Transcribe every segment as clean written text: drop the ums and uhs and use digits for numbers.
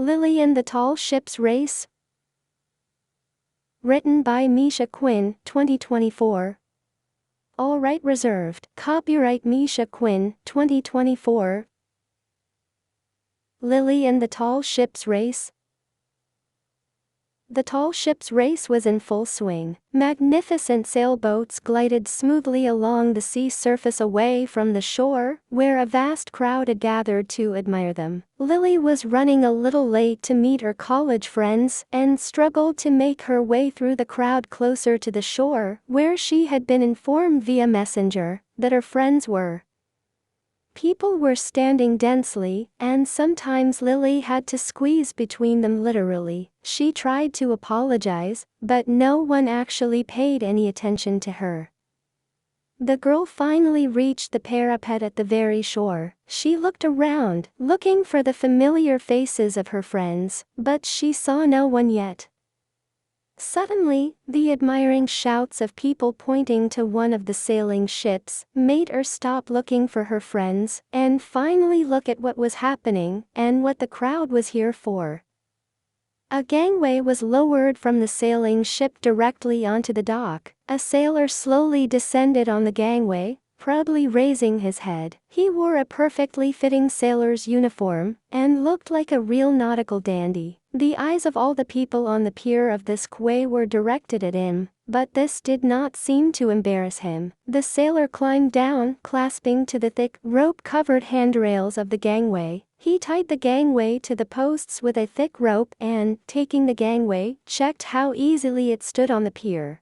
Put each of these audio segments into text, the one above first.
Lily and the Tall Ships Race. Written by Misha Quinn, 2024. All right reserved. Copyright Misha Quinn, 2024. Lily and the Tall Ships Race. The Tall Ships Race was in full swing. Magnificent sailboats glided smoothly along the sea surface away from the shore, where a vast crowd had gathered to admire them. Lily was running a little late to meet her college friends, and struggled to make her way through the crowd closer to the shore, where she had been informed via messenger that her friends were. People were standing densely, and sometimes Lily had to squeeze between them literally. She tried to apologize, but no one actually paid any attention to her. The girl finally reached the parapet at the very shore. She looked around, looking for the familiar faces of her friends, but she saw no one yet. Suddenly, the admiring shouts of people pointing to one of the sailing ships made her stop looking for her friends and finally look at what was happening and what the crowd was here for. A gangway was lowered from the sailing ship directly onto the dock. A sailor slowly descended on the gangway, proudly raising his head. He wore a perfectly fitting sailor's uniform and looked like a real nautical dandy. The eyes of all the people on the pier of this quay were directed at him, but this did not seem to embarrass him. The sailor climbed down, clasping to the thick, rope-covered handrails of the gangway. He tied the gangway to the posts with a thick rope and, taking the gangway, checked how easily it stood on the pier.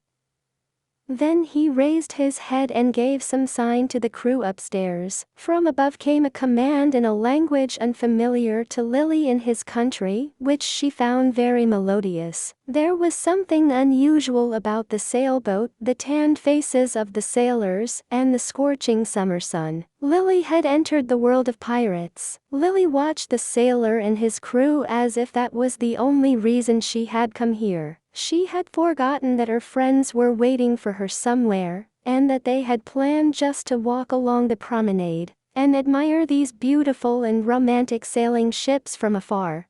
Then he raised his head and gave some sign to the crew upstairs. From above came a command in a language unfamiliar to Lily in his country, which she found very melodious. There was something unusual about the sailboat, the tanned faces of the sailors, and the scorching summer sun. Lily had entered the world of pirates. Lily watched the sailor and his crew as if that was the only reason she had come here. She had forgotten that her friends were waiting for her somewhere, and that they had planned just to walk along the promenade and admire these beautiful and romantic sailing ships from afar.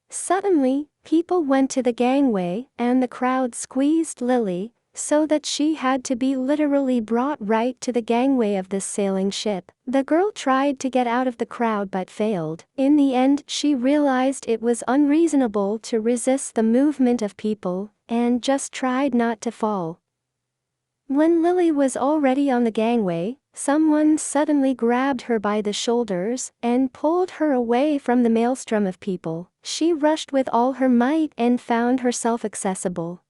Suddenly, people went to the gangway, and the crowd squeezed Lily, so that she had to be literally brought right to the gangway of this sailing ship. The girl tried to get out of the crowd but failed. In the end, she realized it was unreasonable to resist the movement of people, and just tried not to fall. When Lily was already on the gangway, someone suddenly grabbed her by the shoulders and pulled her away from the maelstrom of people. She rushed with all her might and found herself accessible.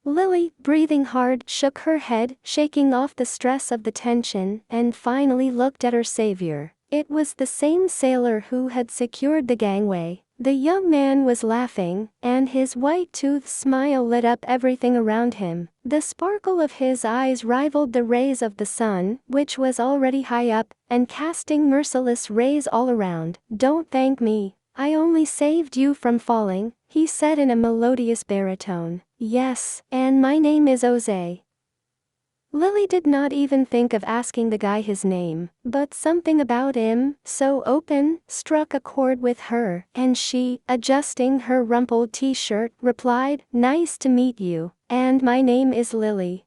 Lily, breathing hard, shook her head, shaking off the stress of the tension, and finally looked at her savior. It was the same sailor who had secured the gangway. The young man was laughing, and his white-toothed smile lit up everything around him. The sparkle of his eyes rivaled the rays of the sun, which was already high up, and casting merciless rays all around. "Don't thank me. I only saved you from falling," he said in a melodious baritone. "Yes, and my name is Jose." Lily did not even think of asking the guy his name, but something about him, so open, struck a chord with her, and she, adjusting her rumpled t-shirt, replied, "Nice to meet you, and my name is Lily."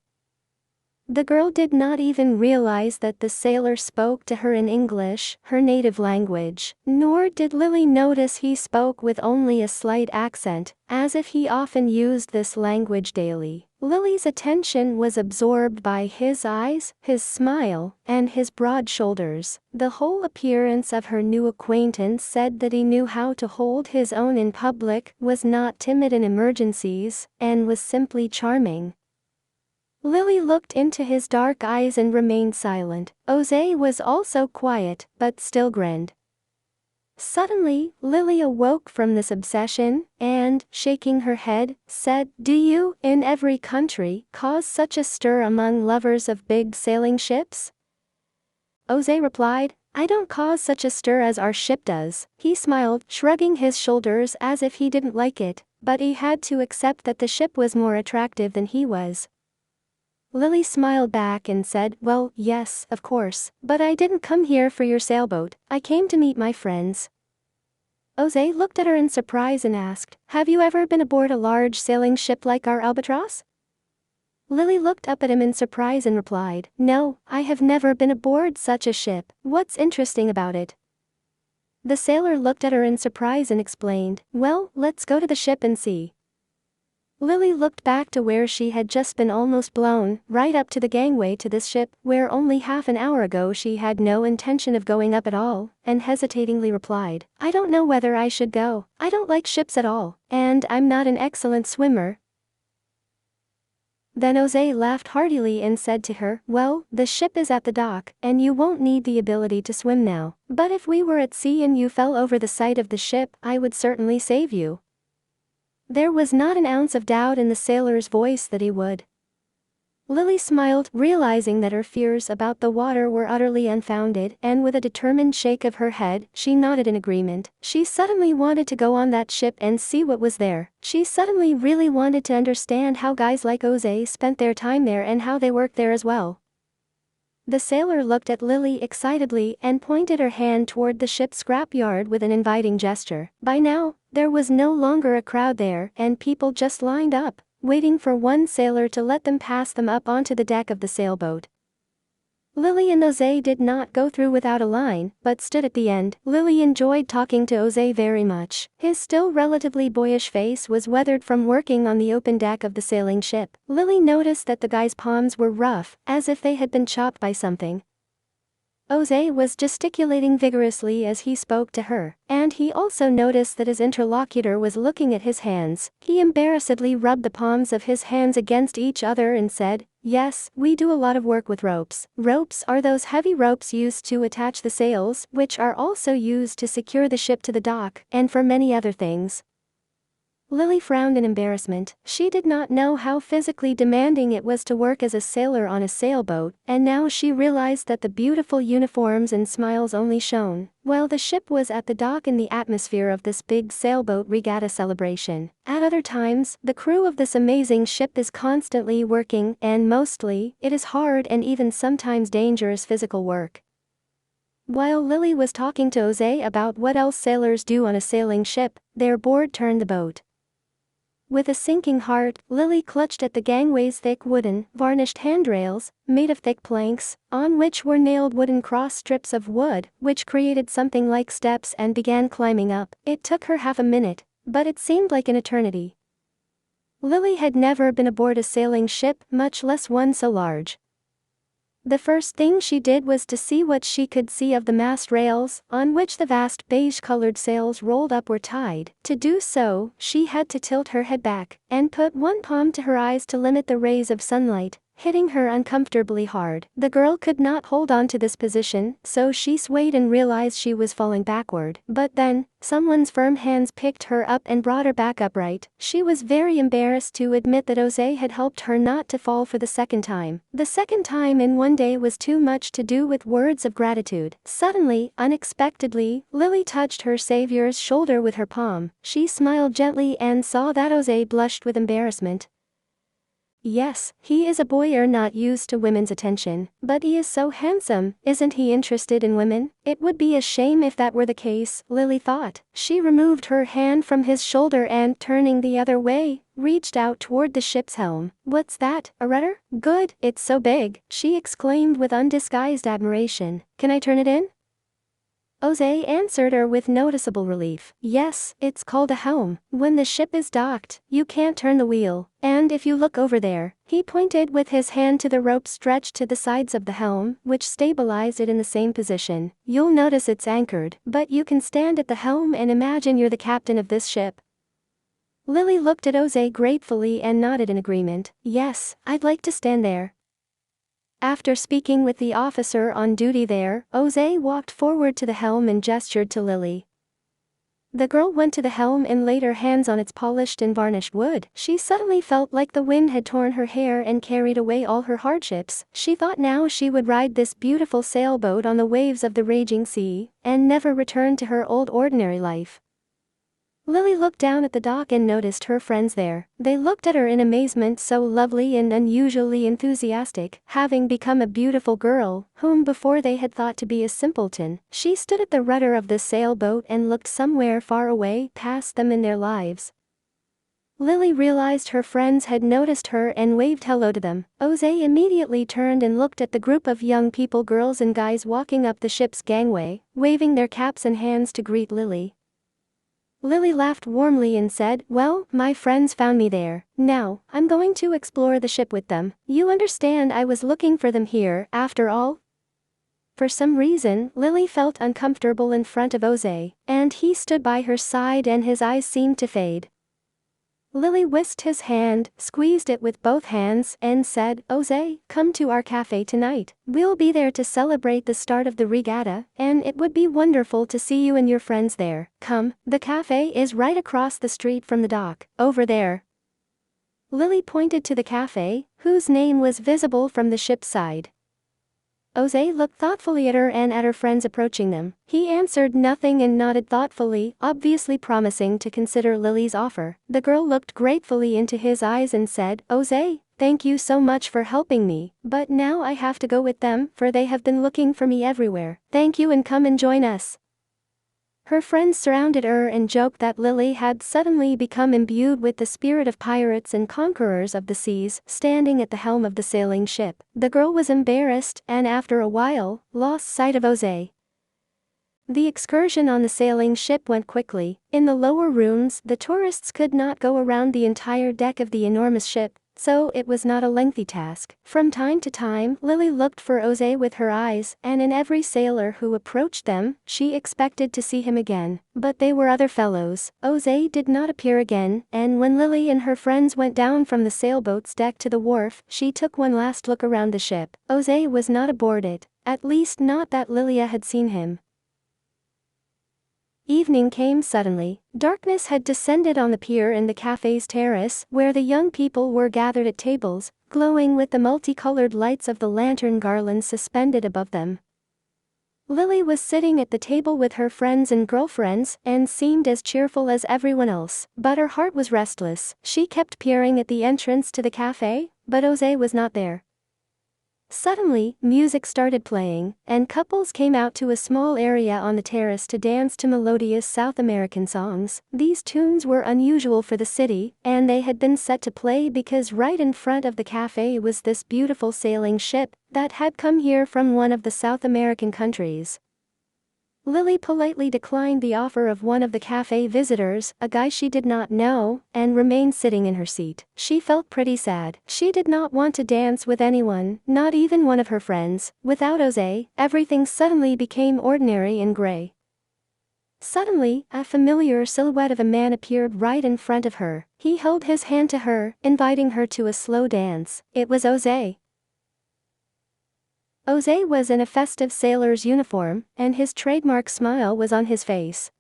The girl did not even realize that the sailor spoke to her in English, her native language, nor did Lily notice he spoke with only a slight accent, as if he often used this language daily. Lily's attention was absorbed by his eyes, his smile, and his broad shoulders. The whole appearance of her new acquaintance said that he knew how to hold his own in public, was not timid in emergencies, and was simply charming. Lily looked into his dark eyes and remained silent. Jose was also quiet, but still grinned. Suddenly, Lily awoke from this obsession, and, shaking her head, said, "Do you, in every country, cause such a stir among lovers of big sailing ships?" Jose replied, "I don't cause such a stir as our ship does." He smiled, shrugging his shoulders as if he didn't like it, but he had to accept that the ship was more attractive than he was. Lily smiled back and said, "Well, yes, of course, but I didn't come here for your sailboat. I came to meet my friends." Jose looked at her in surprise and asked, "Have you ever been aboard a large sailing ship like our albatross?" Lily looked up at him in surprise and replied, "No, I have never been aboard such a ship. What's interesting about it?" The sailor looked at her in surprise and explained, "Well, let's go to the ship and see." Lily looked back to where she had just been, almost blown right up to the gangway to this ship, where only half an hour ago she had no intention of going up at all, and hesitatingly replied, "I don't know whether I should go. I don't like ships at all, and I'm not an excellent swimmer." Then Jose laughed heartily and said to her, "Well, the ship is at the dock, and you won't need the ability to swim now. But if we were at sea and you fell over the side of the ship, I would certainly save you." There was not an ounce of doubt in the sailor's voice that he would. Lily smiled, realizing that her fears about the water were utterly unfounded, and with a determined shake of her head, she nodded in agreement. She suddenly wanted to go on that ship and see what was there. She suddenly really wanted to understand how guys like Jose spent their time there and how they worked there as well. The sailor looked at Lily excitedly and pointed her hand toward the ship's scrapyard with an inviting gesture. By now, there was no longer a crowd there, and people just lined up, waiting for one sailor to let them pass them up onto the deck of the sailboat. Lily and Jose did not go through without a line, but stood at the end. Lily enjoyed talking to Jose very much. His still relatively boyish face was weathered from working on the open deck of the sailing ship. Lily noticed that the guy's palms were rough, as if they had been chopped by something. Jose was gesticulating vigorously as he spoke to her, and he also noticed that his interlocutor was looking at his hands. He embarrassedly rubbed the palms of his hands against each other and said, "Yes, we do a lot of work with ropes. Ropes are those heavy ropes used to attach the sails, which are also used to secure the ship to the dock, and for many other things." Lily frowned in embarrassment. She did not know how physically demanding it was to work as a sailor on a sailboat, and now she realized that the beautiful uniforms and smiles only shone while the ship was at the dock in the atmosphere of this big sailboat regatta celebration. At other times, the crew of this amazing ship is constantly working, and mostly, it is hard and even sometimes dangerous physical work. While Lily was talking to Jose about what else sailors do on a sailing ship, their board turned the boat. With a sinking heart, Lily clutched at the gangway's thick wooden, varnished handrails, made of thick planks, on which were nailed wooden cross strips of wood, which created something like steps, and began climbing up. It took her half a minute, but it seemed like an eternity. Lily had never been aboard a sailing ship, much less one so large. The first thing she did was to see what she could see of the mast rails, on which the vast beige-colored sails rolled up were tied. To do so, she had to tilt her head back, and put one palm to her eyes to limit the rays of sunlight, hitting her uncomfortably hard. The girl could not hold on to this position, so she swayed and realized she was falling backward. But then, someone's firm hands picked her up and brought her back upright. She was very embarrassed to admit that Jose had helped her not to fall for the second time. The second time in one day was too much to do with words of gratitude. Suddenly, unexpectedly, Lily touched her savior's shoulder with her palm. She smiled gently and saw that Jose blushed with embarrassment. Yes, he is a boy not used to women's attention, but he is so handsome. Isn't he interested in women? It would be a shame if that were the case, Lily thought. She removed her hand from his shoulder and, turning the other way, reached out toward the ship's helm. "What's that, a rudder? Good, it's so big," she exclaimed with undisguised admiration. "Can I turn it in?" Jose answered her with noticeable relief. "Yes, it's called a helm. When the ship is docked, you can't turn the wheel. And if you look over there," he pointed with his hand to the rope stretched to the sides of the helm, which stabilized it in the same position, "you'll notice it's anchored, but you can stand at the helm and imagine you're the captain of this ship." Lily looked at Jose gratefully and nodded in agreement. "Yes, I'd like to stand there." After speaking with the officer on duty there, Jose walked forward to the helm and gestured to Lily. The girl went to the helm and laid her hands on its polished and varnished wood. She suddenly felt like the wind had torn her hair and carried away all her hardships. She thought now she would ride this beautiful sailboat on the waves of the raging sea, and never return to her old ordinary life. Lily looked down at the dock and noticed her friends there. They looked at her in amazement, so lovely and unusually enthusiastic, having become a beautiful girl, whom before they had thought to be a simpleton. She stood at the rudder of the sailboat and looked somewhere far away past them in their lives. Lily realized her friends had noticed her and waved hello to them. Jose immediately turned and looked at the group of young people, girls and guys walking up the ship's gangway, waving their caps and hands to greet Lily. Lily laughed warmly and said, "Well, my friends found me there. Now, I'm going to explore the ship with them. You understand I was looking for them here, after all?" For some reason, Lily felt uncomfortable in front of Jose, and he stood by her side and his eyes seemed to fade. Lily whisked his hand, squeezed it with both hands, and said, "Jose, come to our cafe tonight. We'll be there to celebrate the start of the regatta, and it would be wonderful to see you and your friends there. Come, the cafe is right across the street from the dock, over there." Lily pointed to the cafe, whose name was visible from the ship's side. Jose looked thoughtfully at her and at her friends approaching them. He answered nothing and nodded thoughtfully, obviously promising to consider Lily's offer. The girl looked gratefully into his eyes and said, "Jose, thank you so much for helping me, but now I have to go with them, for they have been looking for me everywhere. Thank you and come and join us." Her friends surrounded her and joked that Lily had suddenly become imbued with the spirit of pirates and conquerors of the seas, standing at the helm of the sailing ship. The girl was embarrassed and after a while, lost sight of Jose. The excursion on the sailing ship went quickly. In the lower rooms, the tourists could not go around the entire deck of the enormous ship, so it was not a lengthy task. From time to time, Lily looked for Jose with her eyes, and in every sailor who approached them, she expected to see him again. But they were other fellows. Jose did not appear again, and when Lily and her friends went down from the sailboat's deck to the wharf, she took one last look around the ship. Jose was not aboard it, at least not that Lilia had seen him. Evening came suddenly. Darkness had descended on the pier and the cafe's terrace, where the young people were gathered at tables, glowing with the multicolored lights of the lantern garlands suspended above them. Lily was sitting at the table with her friends and girlfriends, and seemed as cheerful as everyone else, but her heart was restless. She kept peering at the entrance to the cafe, but Jose was not there. Suddenly, music started playing, and couples came out to a small area on the terrace to dance to melodious South American songs. These tunes were unusual for the city, and they had been set to play because right in front of the cafe was this beautiful sailing ship that had come here from one of the South American countries. Lily politely declined the offer of one of the cafe visitors, a guy she did not know, and remained sitting in her seat. She felt pretty sad. She did not want to dance with anyone, not even one of her friends. Without Jose, everything suddenly became ordinary and gray. Suddenly, a familiar silhouette of a man appeared right in front of her. He held his hand to her, inviting her to a slow dance. It was Jose. Jose was in a festive sailor's uniform, and his trademark smile was on his face.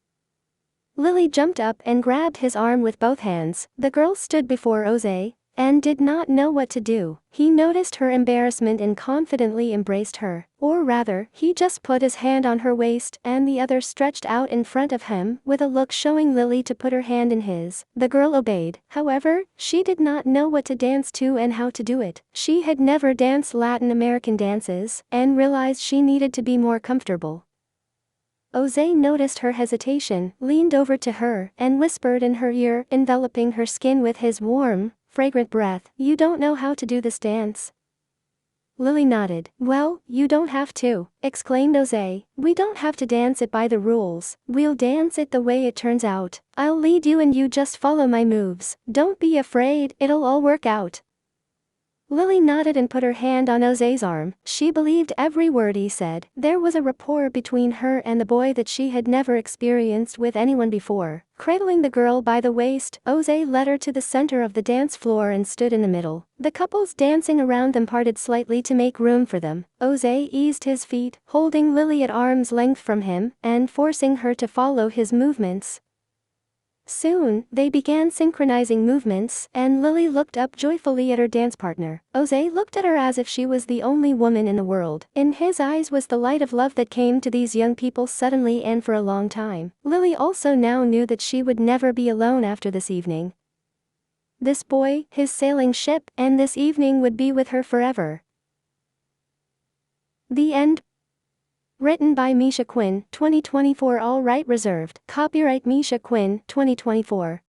Lily jumped up and grabbed his arm with both hands. The girl stood before Jose, and did not know what to do. He noticed her embarrassment and confidently embraced her. Or rather, he just put his hand on her waist and the other stretched out in front of him, with a look showing Lily to put her hand in his. The girl obeyed. However, she did not know what to dance to and how to do it. She had never danced Latin American dances, and realized she needed to be more comfortable. Jose noticed her hesitation, leaned over to her, and whispered in her ear, enveloping her skin with his warm, fragrant breath, "You don't know how to do this dance?" Lily nodded. "Well, you don't have to," exclaimed Jose. "We don't have to dance it by the rules. We'll dance it the way it turns out. I'll lead you and you just follow my moves. Don't be afraid, it'll all work out." Lily nodded and put her hand on Jose's arm. She believed every word he said. There was a rapport between her and the boy that she had never experienced with anyone before. Cradling the girl by the waist, Jose led her to the center of the dance floor and stood in the middle. The couples dancing around them parted slightly to make room for them. Jose eased his feet, holding Lily at arm's length from him, and forcing her to follow his movements. Soon, they began synchronizing movements, and Lily looked up joyfully at her dance partner. Jose looked at her as if she was the only woman in the world. In his eyes was the light of love that came to these young people suddenly and for a long time. Lily also now knew that she would never be alone after this evening. This boy, his sailing ship, and this evening would be with her forever. The end. Written by Misha Quinn, 2024. All right reserved. Copyright Misha Quinn, 2024.